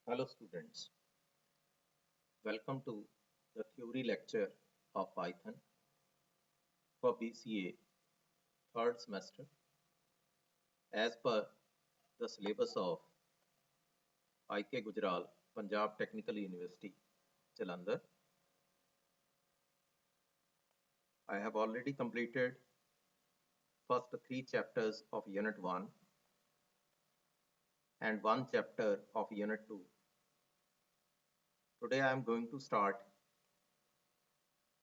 Hello students, welcome to the theory lecture of Python for BCA third semester as per the syllabus of IK Gujral, Punjab Technical University, Jalandhar. I have already completed first three chapters of Unit 1 and one chapter of Unit 2. Today I am going to start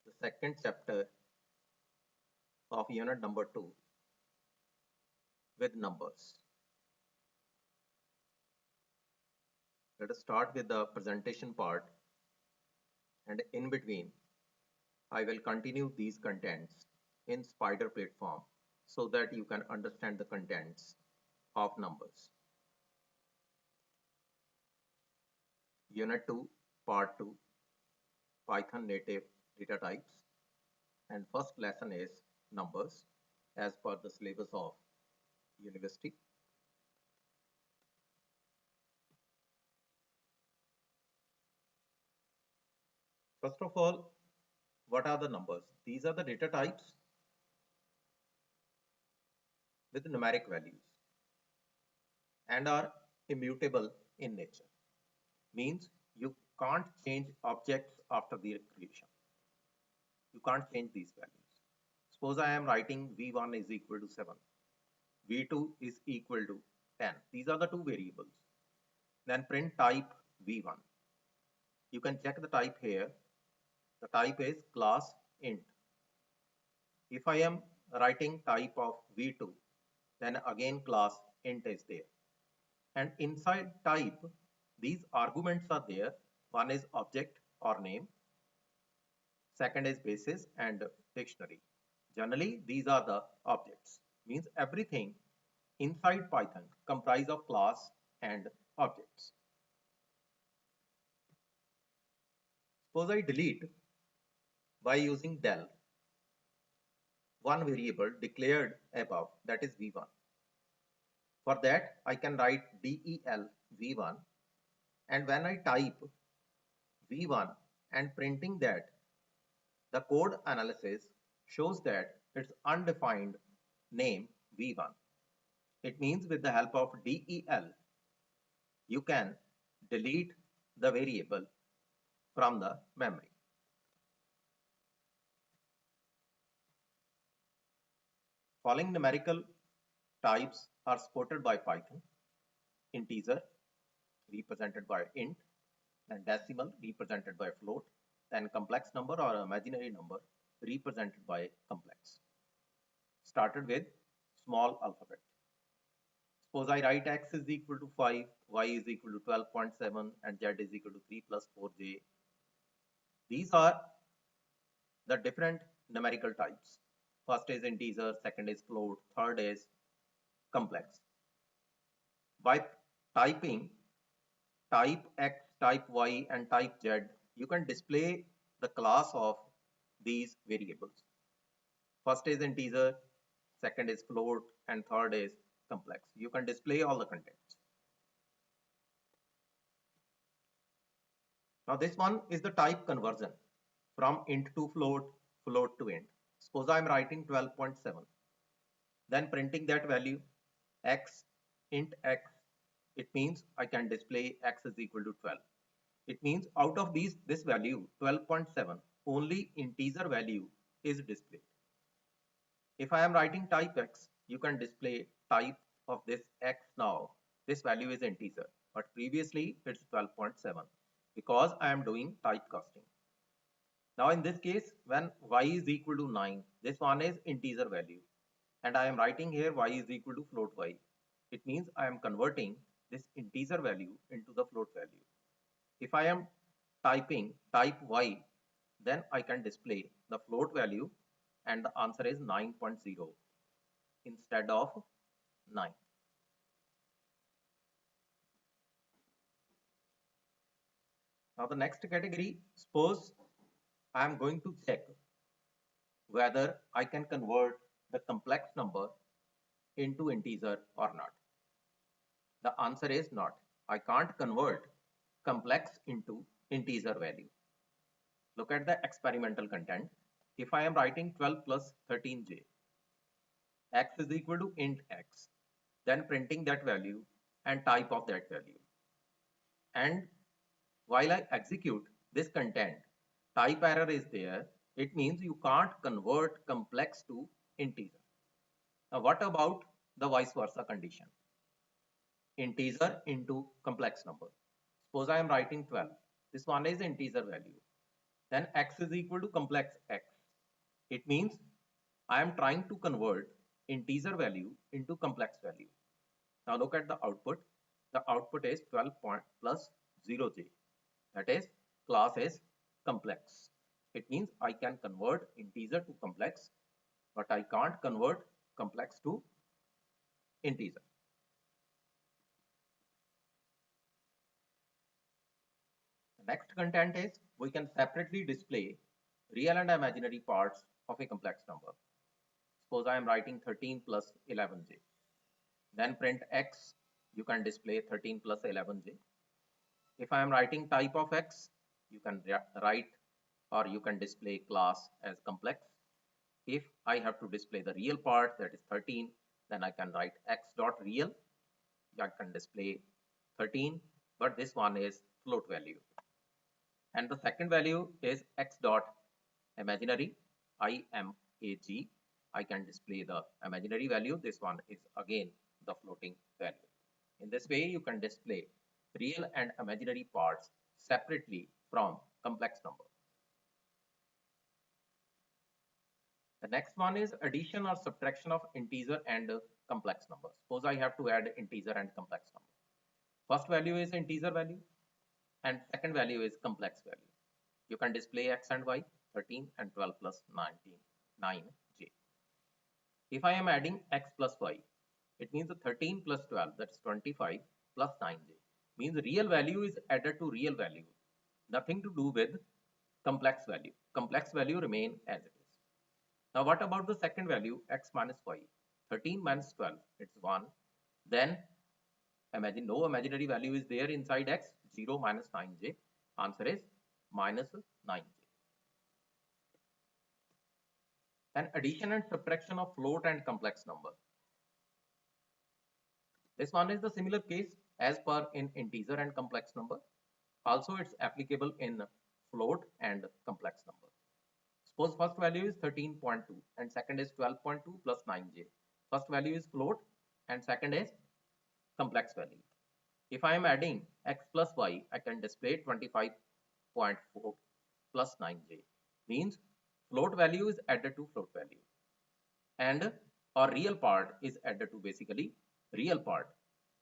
the second chapter of Unit number 2 with numbers. Let us start with the presentation part, and in between I will continue these contents in Spider platform so that you can understand the contents of numbers. Unit 2, Part 2, Python native data types, and first lesson is numbers as per the syllabus of university. First of all, what are the numbers? These are the data types with numeric values and are immutable in nature. Means you can't change objects after their creation. You can't change these values. Suppose I am writing v1 is equal to 7, v2 is equal to 10. These are the two variables. Then print type v1. You can check the type here. The type is class int. If I am writing type of v2, then again class int is there. And inside type, these arguments are there. One is object or name. Second is basis and dictionary. Generally, these are the objects. Means everything inside Python comprise of class and objects. Suppose I delete by using del one variable declared above, that is v1. For that, I can write del v1, and when I type v1 and printing that, the code analysis shows that it's undefined name v1. It means with the help of del, you can delete the variable from the memory. Following numerical types are supported by Python: integer represented by int, and decimal represented by float, then complex number or imaginary number represented by complex. Started with small alphabet. Suppose I write x is equal to 5, y is equal to 12.7, and z is equal to 3 plus 4j. These are the different numerical types. First is integer, second is float, third is complex. By typing type x, type y, and type z, you can display the class of these variables. First is integer, second is float, and third is complex. You can display all the contents. Now this one is the type conversion from int to float, float to int. Suppose I am writing 12.7, then printing that value x, int x. It means I can display x is equal to 12. It means out of this value 12.7, only integer value is displayed. If I am writing type x, you can display type of this x now. This value is integer, but previously it's 12.7 because I am doing typecasting. Now in this case, when y is equal to 9, this one is integer value, and I am writing here y is equal to float y. It means I am converting this integer value into the float value. If I am typing type y, then I can display the float value, and the answer is 9.0 instead of 9. Now the next category, suppose I am going to check whether I can convert the complex number into integer or not. The answer is not. I can't convert complex into integer value. Look at the experimental content. If I am writing 12 plus 13j, x is equal to int x, then printing that value and type of that value. And while I execute this content, type error is there. It means you can't convert complex to integer. Now what about the vice versa condition? Integer into complex number. Suppose I am writing 12. This one is integer value. Then x is equal to complex x. It means I am trying to convert integer value into complex value. Now look at the output. The output is 12 plus 0j. That is, class is complex. It means I can convert integer to complex, but I can't convert complex to integer. The next content is we can separately display real and imaginary parts of a complex number. Suppose I am writing 13 plus 11j. Then print x, you can display 13 plus 11j. If I am writing type of x, you can write or you can display class as complex. If I have to display the real part, that is 13, then I can write x dot real. I can display 13, but this one is float value. And the second value is x dot imaginary, IMAG. I can display the imaginary value. This one is again the floating value. In this way, you can display real and imaginary parts separately from complex number. The next one is addition or subtraction of integer and complex number. Suppose I have to add integer and complex number. First value is integer value and second value is complex value. You can display x and y, 13 and 12 plus 19, 9j. If I am adding x plus y, it means 13 plus 12, that's 25 plus 9j. Means real value is added to real value. Nothing to do with complex value. Complex value remain as it is. Now what about the second value, x minus y? 13 minus 12, it's 1. Then imagine no imaginary value is there inside x, 0 minus 9j. Answer is minus 9j. And addition and subtraction of float and complex number. This one is the similar case as per in integer and complex number. Also it's applicable in float and complex number. Suppose first value is 13.2 and second is 12.2 plus 9j. First value is float and second is complex value. If I am adding x plus y, I can display 25.4 plus 9j. Means float value is added to float value and our real part is added to basically real part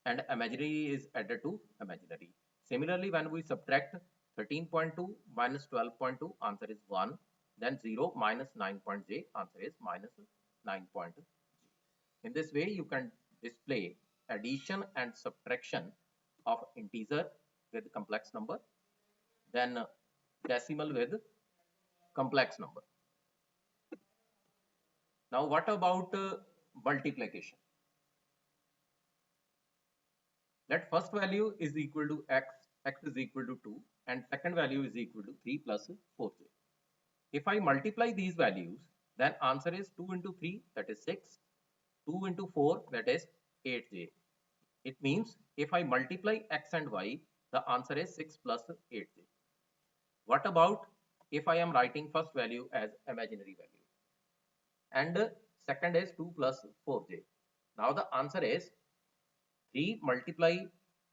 and imaginary is added to imaginary. Similarly, when we subtract 13.2 minus 12.2, answer is 1. Then 0 minus 9.j, answer is minus 9.j. In this way, you can display addition and subtraction of integer with complex number, then decimal with complex number. Now, what about multiplication? Let first value is equal to x, x is equal to 2, and second value is equal to 3 plus 4j. If I multiply these values, then answer is 2 into 3, that is 6, 2 into 4, that is 8j. It means if I multiply x and y, the answer is 6 plus 8j. What about if I am writing first value as imaginary value and second is 2 plus 4j? Now the answer is 3 multiply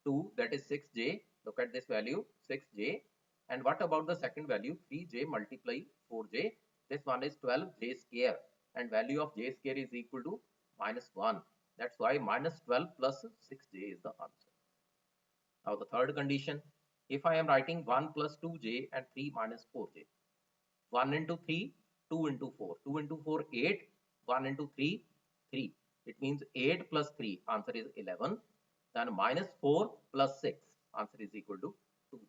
2, that is 6j. Look at this value, 6j. And what about the second value, 3j multiply 4j? This one is 12j square and value of j square is equal to minus 1. That's why minus 12 plus 6j is the answer. Now the third condition, if I am writing 1 plus 2j and 3 minus 4j. 1 into 3, 2 into 4. 2 into 4, 8. 1 into 3, 3. It means 8 plus 3, answer is 11. Then minus 4 plus 6, answer is equal to 2j.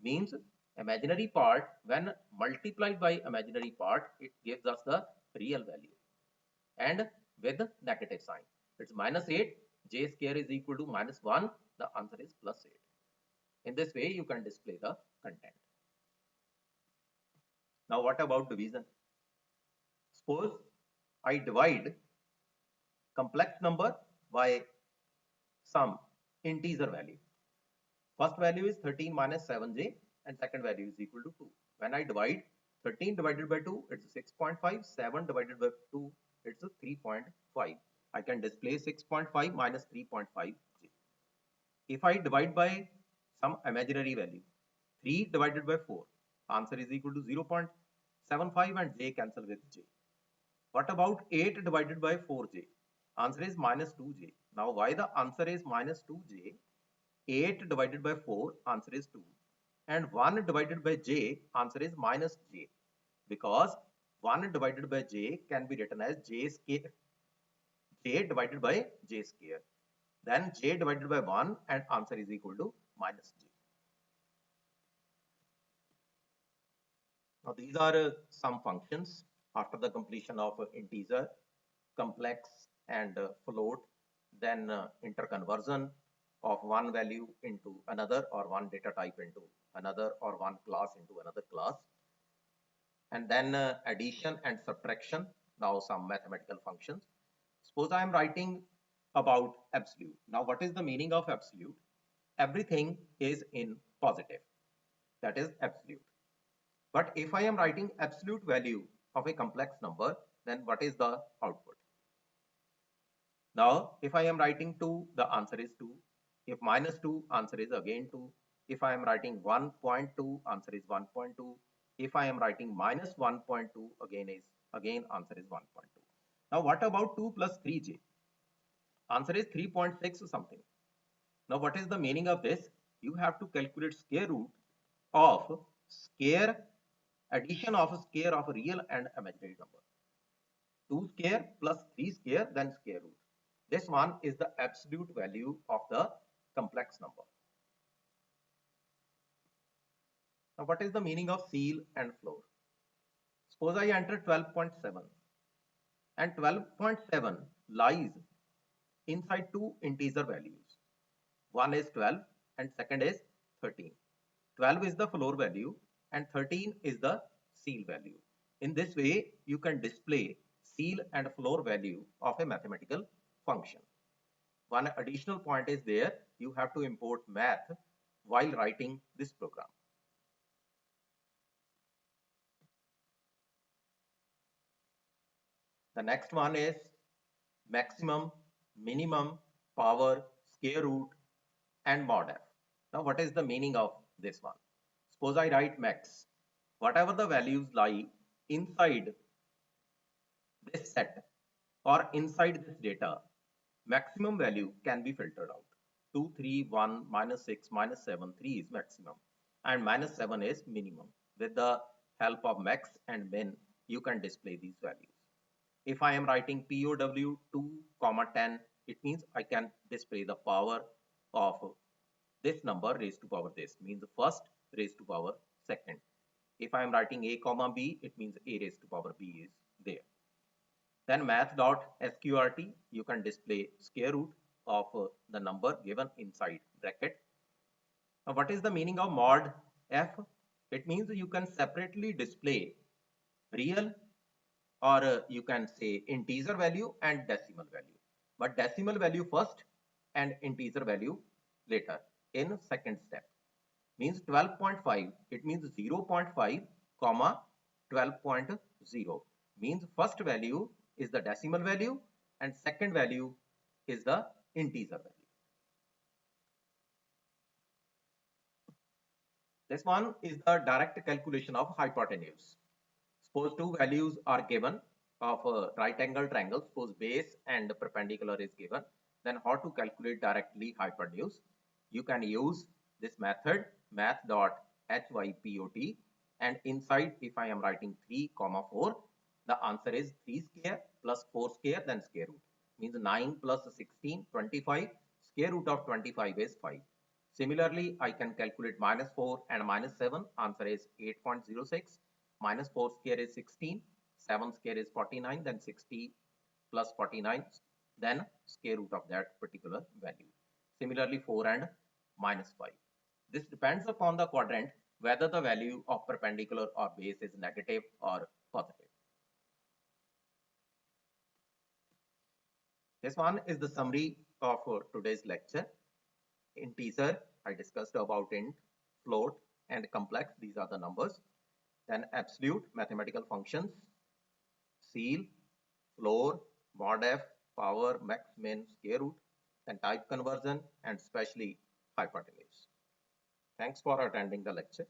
Means imaginary part, when multiplied by imaginary part, it gives us the real value and with negative sign. It's minus 8, j square is equal to minus 1, the answer is plus 8. In this way, you can display the content. Now, what about division? Suppose I divide complex number by some integer value. First value is 13 minus 7j and second value is equal to 2. When I divide 13 divided by 2, it's 6.5. 7 divided by 2, it's 3.5. I can display 6.5 minus 3.5j. If I divide by some imaginary value, 3 divided by 4, answer is equal to 0.75 and j cancel with j. What about 8 divided by 4j? Answer is minus 2j. Now, why the answer is minus 2j? 8 divided by 4, answer is 2. And 1 divided by j, answer is minus j. Because 1 divided by j can be written as j divided by j square. Then j divided by 1 and answer is equal to minus j. Now, these are some functions after the completion of integer, complex and float, then interconversion of one value into another or one data type into another or one class into another class, and then addition and subtraction. Now some mathematical functions. Suppose I am writing about absolute. Now what is the meaning of absolute? Everything is in positive, that is absolute. But if I am writing absolute value of a complex number, then what is the output? Now, if I am writing 2, the answer is 2. If minus 2, answer is again 2. If I am writing 1.2, answer is 1.2. If I am writing minus 1.2, again answer is 1.2. Now, what about 2 plus 3j? Answer is 3.6 something. Now, what is the meaning of this? You have to calculate square root of addition of square of a real and imaginary number. 2 square plus 3 square, then square root. This one is the absolute value of the complex number. Now, what is the meaning of ceil and floor? Suppose I enter 12.7 and 12.7 lies inside two integer values. One is 12 and second is 13. 12 is the floor value and 13 is the ceil value. In this way, you can display ceil and floor value of a mathematical function. One additional point is there, you have to import math while writing this program. The next one is maximum, minimum, power, square root and mod f. Now what is the meaning of this one? Suppose I write max. Whatever the values lie inside this set or inside this data, maximum value can be filtered out. 2, 3, 1, minus 6, minus 7, 3 is maximum and minus 7 is minimum. With the help of max and min, you can display these values. If I am writing POW 2, 10, it means I can display the power of this number raised to power this, means first raised to power second. If I am writing A, B, it means A raised to power B is there. Then math.sqrt, you can display square root of the number given inside bracket. Now, what is the meaning of mod f? It means you can separately display real or you can say integer value and decimal value. But decimal value first and integer value later in second step. Means 12.5, it means 0.5 comma 12.0, means first value is the decimal value and second value is the integer value. This one is the direct calculation of hypotenuse. Suppose two values are given of a right angle triangle, suppose base and perpendicular is given, then how to calculate directly hypotenuse? You can use this method math.hypot, and inside if I am writing 3, 4, the answer is 3 square plus 4 square then square root, means 9 plus 16, 25, square root of 25 is 5. Similarly, I can calculate minus 4 and minus 7, answer is 8.06, minus 4 square is 16, 7 square is 49, then 60 plus 49, then square root of that particular value. Similarly, 4 and minus 5. This depends upon the quadrant whether the value of perpendicular or base is negative or positive. This one is the summary of today's lecture. Integer, I discussed about int, float, and complex. These are the numbers. Then absolute, mathematical functions, ceil, floor, mod f, power, max, min, square root, then type conversion, and especially hypertenuous. Thanks for attending the lecture.